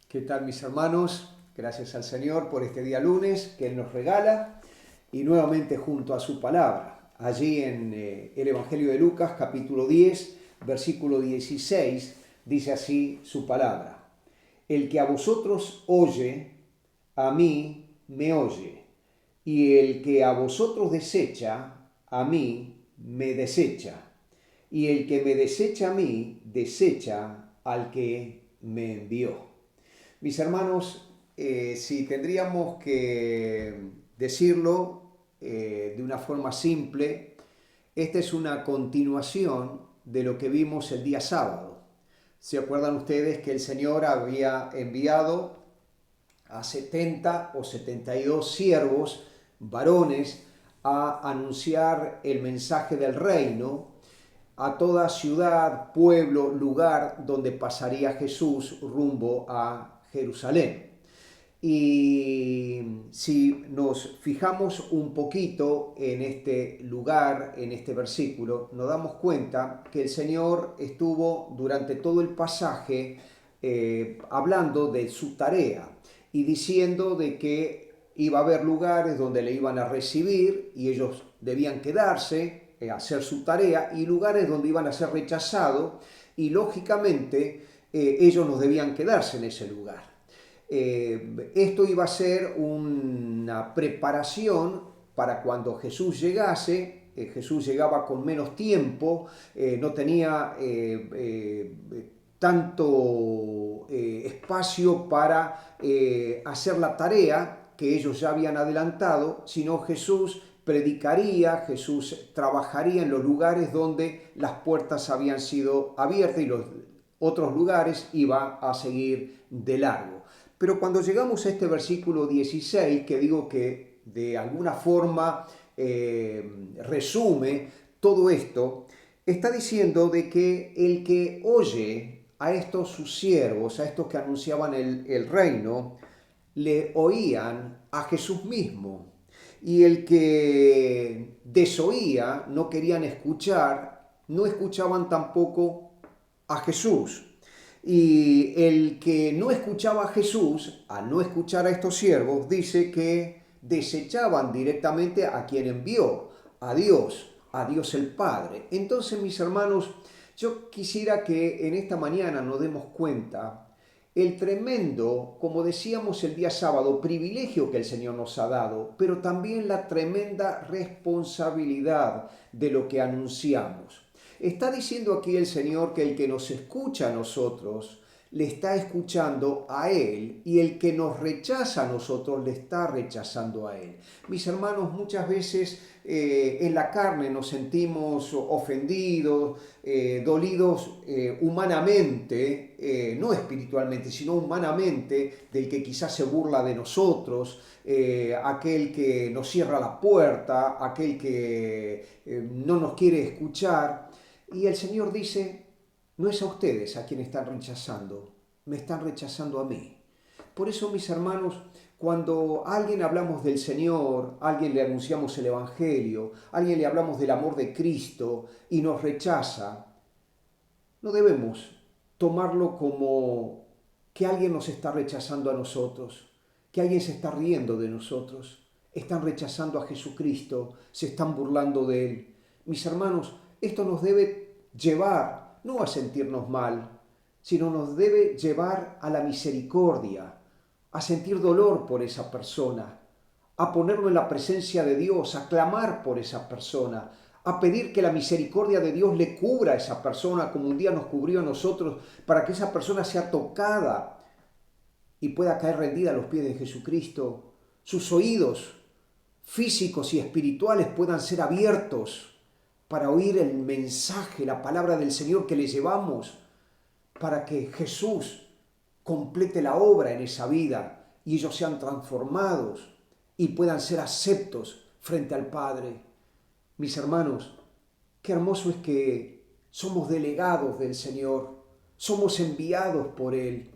¿Qué tal, mis hermanos? Gracias al Señor por este día lunes que Él nos regala y nuevamente junto a su palabra. Allí en el Evangelio de Lucas, capítulo 10, versículo 16, dice así su palabra. El que a vosotros oye, a mí me oye, y el que a vosotros desecha, a mí me desecha, y el que me desecha a mí, desecha al que me envió. Mis hermanos, si tendríamos que decirlo de una forma simple, esta es una continuación de lo que vimos el día sábado. ¿Se acuerdan ustedes que el Señor había enviado a 70 o 72 siervos, varones, a anunciar el mensaje del reino a toda ciudad, pueblo, lugar donde pasaría Jesús rumbo a Jerusalén? Y si nos fijamos un poquito en este lugar, en este versículo, nos damos cuenta que el Señor estuvo durante todo el pasaje hablando de su tarea y diciendo de que iba a haber lugares donde le iban a recibir y ellos debían quedarse, hacer su tarea, y lugares donde iban a ser rechazados y lógicamente ellos no debían quedarse en ese lugar. Esto iba a ser una preparación para cuando Jesús llegase. Jesús llegaba con menos tiempo, no tenía tanto espacio para hacer la tarea que ellos ya habían adelantado, sino Jesús predicaría, Jesús trabajaría en los lugares donde las puertas habían sido abiertas y los otros lugares iba a seguir de largo. Pero cuando llegamos a este versículo 16, que digo que de alguna forma resume todo esto, está diciendo de que el que oye a estos sus siervos, a estos que anunciaban el reino, le oían a Jesús mismo. Y el que desoía, no querían escuchar, no escuchaban tampoco a Jesús. Y el que no escuchaba a Jesús, al no escuchar a estos siervos, dice que desechaban directamente a quien envió, a Dios el Padre. Entonces, mis hermanos, yo quisiera que en esta mañana nos demos cuenta el tremendo, como decíamos el día sábado, privilegio que el Señor nos ha dado, pero también la tremenda responsabilidad de lo que anunciamos. Está diciendo aquí el Señor que el que nos escucha a nosotros, le está escuchando a Él, y el que nos rechaza a nosotros, le está rechazando a Él. Mis hermanos, muchas veces en la carne nos sentimos ofendidos, dolidos humanamente, no espiritualmente, sino humanamente, del que quizás se burla de nosotros, aquel que nos cierra la puerta, aquel que no nos quiere escuchar. Y el Señor dice, no es a ustedes a quien están rechazando, me están rechazando a mí. Por eso, mis hermanos, cuando a alguien hablamos del Señor, a alguien le anunciamos el Evangelio, a alguien le hablamos del amor de Cristo y nos rechaza, no debemos tomarlo como que alguien nos está rechazando a nosotros, que alguien se está riendo de nosotros, están rechazando a Jesucristo, se están burlando de Él. Mis hermanos, esto nos debe llevar no a sentirnos mal, sino nos debe llevar a la misericordia, a sentir dolor por esa persona, a ponerlo en la presencia de Dios, a clamar por esa persona, a pedir que la misericordia de Dios le cubra a esa persona como un día nos cubrió a nosotros, para que esa persona sea tocada y pueda caer rendida a los pies de Jesucristo. Sus oídos físicos y espirituales puedan ser abiertos para oír el mensaje, la palabra del Señor que le llevamos, para que Jesús complete la obra en esa vida y ellos sean transformados y puedan ser aceptos frente al Padre. Mis hermanos, qué hermoso es que somos delegados del Señor, somos enviados por Él.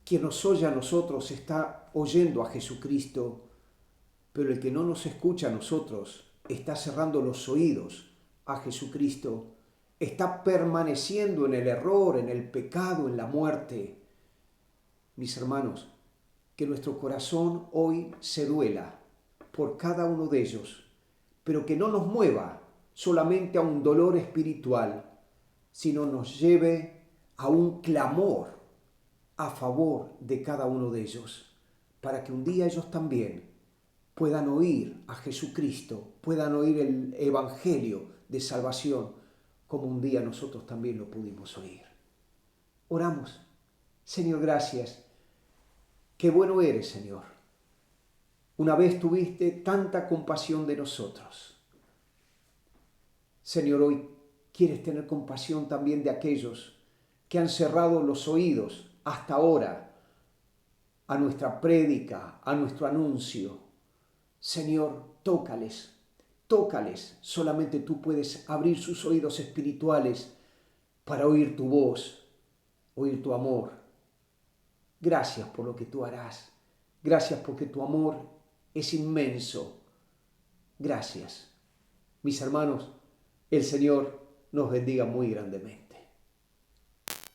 Quien nos oye a nosotros está oyendo a Jesucristo, pero el que no nos escucha a nosotros está cerrando los oídos a Jesucristo, está permaneciendo en el error, en el pecado, en la muerte. mis hermanos, que nuestro corazón hoy se duela por cada uno de ellos, pero que no nos mueva solamente a un dolor espiritual, sino nos lleve a un clamor a favor de cada uno de ellos, para que un día ellos también puedan oír a Jesucristo, puedan oír el Evangelio de salvación, como un día nosotros también lo pudimos oír. Oramos. Señor, gracias. Qué bueno eres, Señor. Una vez tuviste tanta compasión de nosotros. Señor, hoy quieres tener compasión también de aquellos que han cerrado los oídos hasta ahora a nuestra prédica, a nuestro anuncio. Señor, tócales, tócales. Solamente tú puedes abrir sus oídos espirituales para oír tu voz, oír tu amor. Gracias por lo que tú harás. Gracias porque tu amor es inmenso. Gracias. Mis hermanos, el Señor nos bendiga muy grandemente.